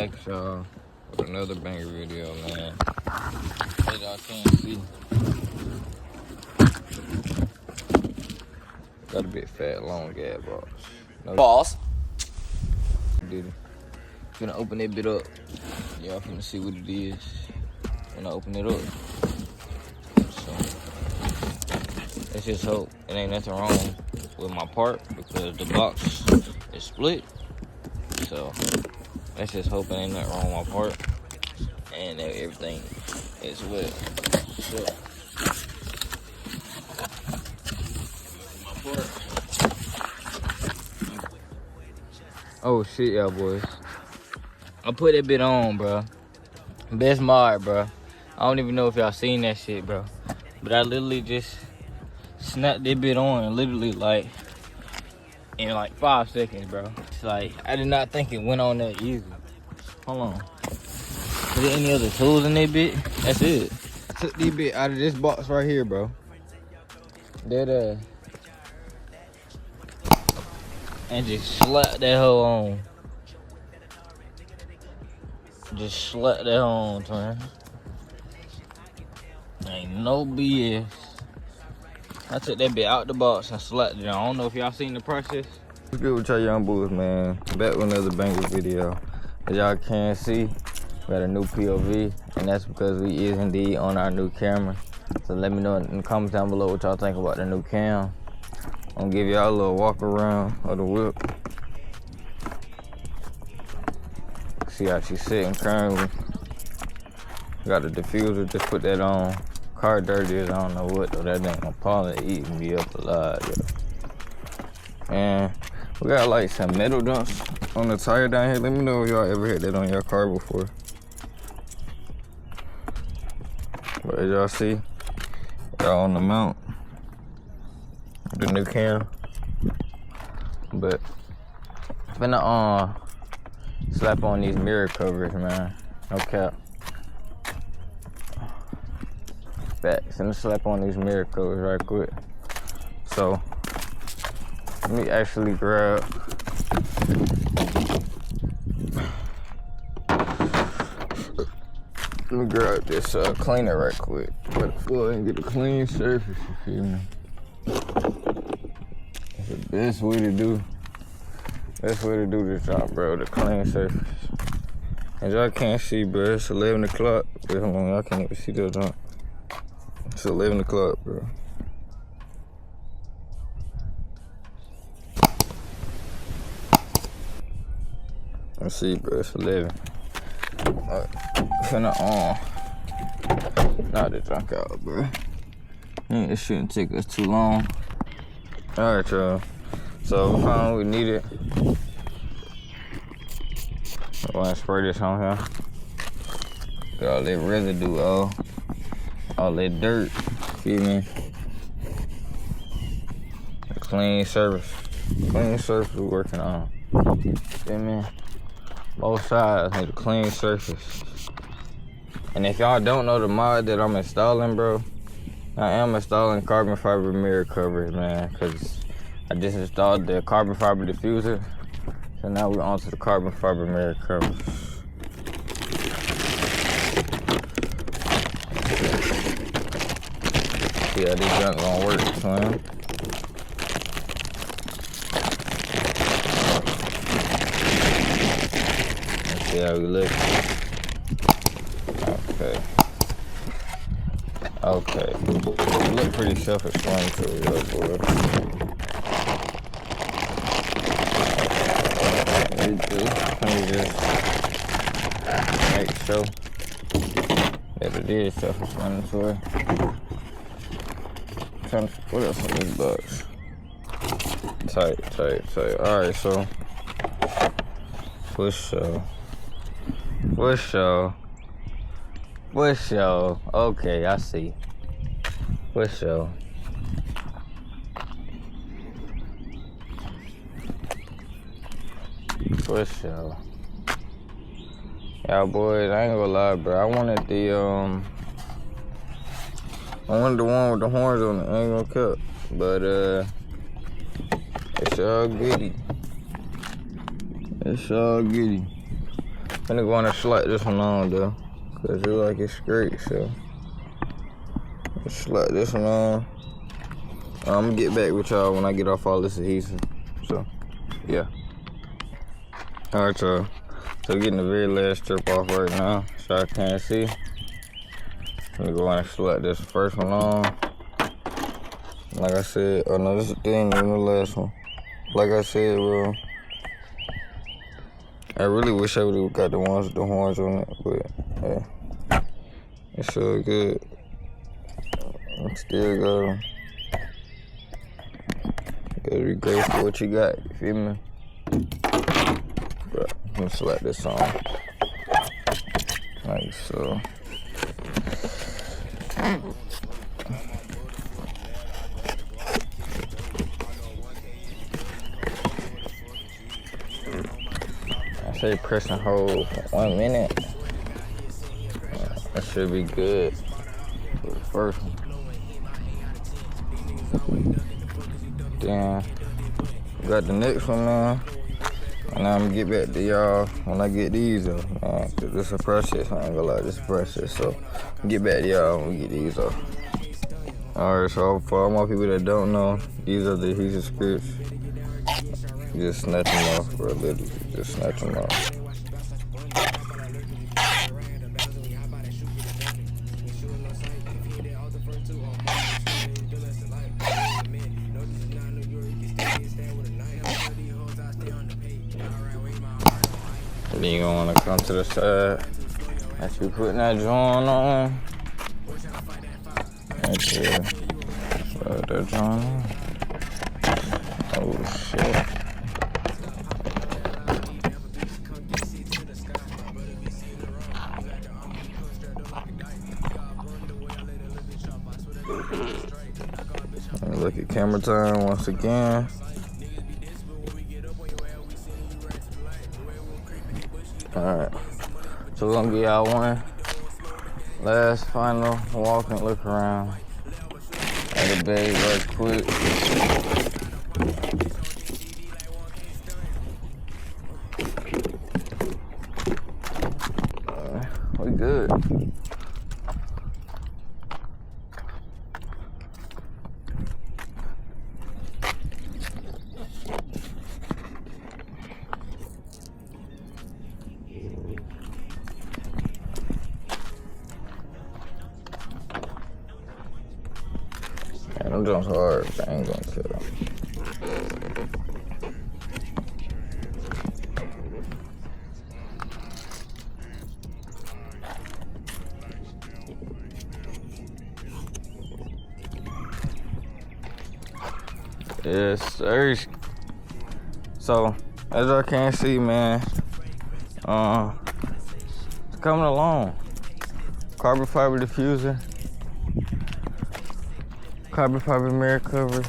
back at y'all with another banger video, man. As y'all can't see, got a big fat long gas box. No Balls. Did it. Finna open that bit up. Y'all finna see what it is when I open it up. So let's just hope it ain't nothing wrong with my part because the box is split. So let's just hope it ain't nothing wrong with my part and that everything is well. So oh shit, y'all boys. I put that bit on, bro. Best mod, bro. I don't even know if y'all seen that shit, bro. But I literally just snapped that bit on, literally like in like 5 seconds, bro. It's like I did not think it went on that easy. Hold on. Is there any other tools in that bit? That's it. I took this bit out of this box right here, bro. That and just slapped that hoe on. Just slapped that hoe on, twin. Ain't no BS. I took that bit out the box and slapped it on. I don't know if y'all seen the process. What's good with y'all young boys, man? Back with another banger video. As y'all can see, we got a new POV, and that's because we is indeed on our new camera. So let me know in the comments down below what y'all think about the new cam. I'm gonna give y'all a little walk around of the whip. See how she's sitting currently. Got the diffuser, just put that on. Car dirty as I don't know what though. That ain't gonna probably eating me up alive, yo. And we got like some metal dumps on the tire down here. Let me know if y'all ever had that on your car before. But as y'all see, y'all on the mount. The new cam. But finna slap on these mirror covers, man. No cap. Facts. Finna slap on these mirror covers right quick. So let me actually grab this cleaner right quick. Gotta go ahead and get a clean surface, you feel me? That's the best way to do. Best way to do this job, bro. The clean surface. As y'all can't see, bro, it's 11 o'clock. Wait, hold on, y'all can't even see that jump. It's 11 o'clock, bro. Let's see, bro, it's 11. Finna knock the junk out, bro. It shouldn't take us too long. Alright, y'all. So we found what we needed. I wanna spray this on here. Got all that residue, all that dirt. Feel me? A clean surface. Clean surface we're working on. Feel me? Both sides need a clean surface. And if y'all don't know the mod that I'm installing, bro, I am installing carbon fiber mirror covers, man, because I just installed the carbon fiber diffuser. So now we're on to the carbon fiber mirror covers. Yeah, this junk gonna work, son. Let's see how we look. Okay. It look pretty self-explanatory, boy. Let me just make sure that it is self-explanatory. What else in this box? Tight. Alright, so for sure. Okay, I see. For sure. Y'all boys, I ain't gonna lie, bro. I wanted the one with the horns on it. I ain't gonna cut, but it's all goody. I'm gonna go on and slap this one on though, cause it like it's great. So let's slap this one on. I'm gonna get back with y'all when I get off all this adhesive. So yeah. All right, y'all. So getting the very last strip off right now, so I can't see. I'm gonna go on and slap this first one on. Like I said, oh no, this ain't even the last one. Like I said, bro, I really wish I would've got the ones with the horns on it, but yeah, it's so good. I still got them. Gotta be grateful for what you got, you feel me? But I'm gonna slap this on. Like so. I say press and hold for 1 minute. That should be good for the first one. Then got the next one, man. And I'm gonna get back to y'all when I get these off, man. Cause this is a process, I ain't gonna lie, this is a process. So get back to y'all when we get these off. Alright, so for all my people that don't know, these are the adhesive scripts. Just snatch them off, bro. Literally, just snatch them off. Then you gonna wanna come to the side as you putting that joint on. Right there. Slide that joint on. Oh shit. Look at camera time once again. Alright, so we're gonna give y'all one last final walk and look around at the bay right quick. We good. Man, them jumps hard, but I ain't gonna kill them. Yes, sir. So, as y'all can see, man, it's coming along. Carbon fiber diffuser. Carbon fiber mirror covers.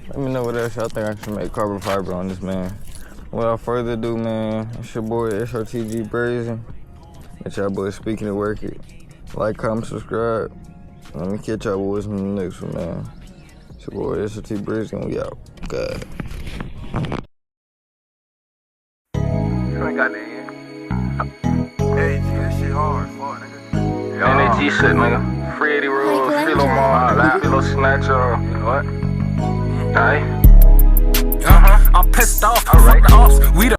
Let me know what else y'all think I should make carbon fiber on this, man. Without further ado, man, it's your boy SRTG Brazen. It's y'all boy speaking to work it. Like, comment, subscribe. Let me catch y'all boys in the next one, man. It's your boy SRT Brazen. We out. God. You ain't got that yet. Hey, that shit hard, fuck, nigga. NAG shit, nigga. Free 80 rules, Philo Mall, Philo Snatcher, what? Alright. I'm pissed off. Alright. We the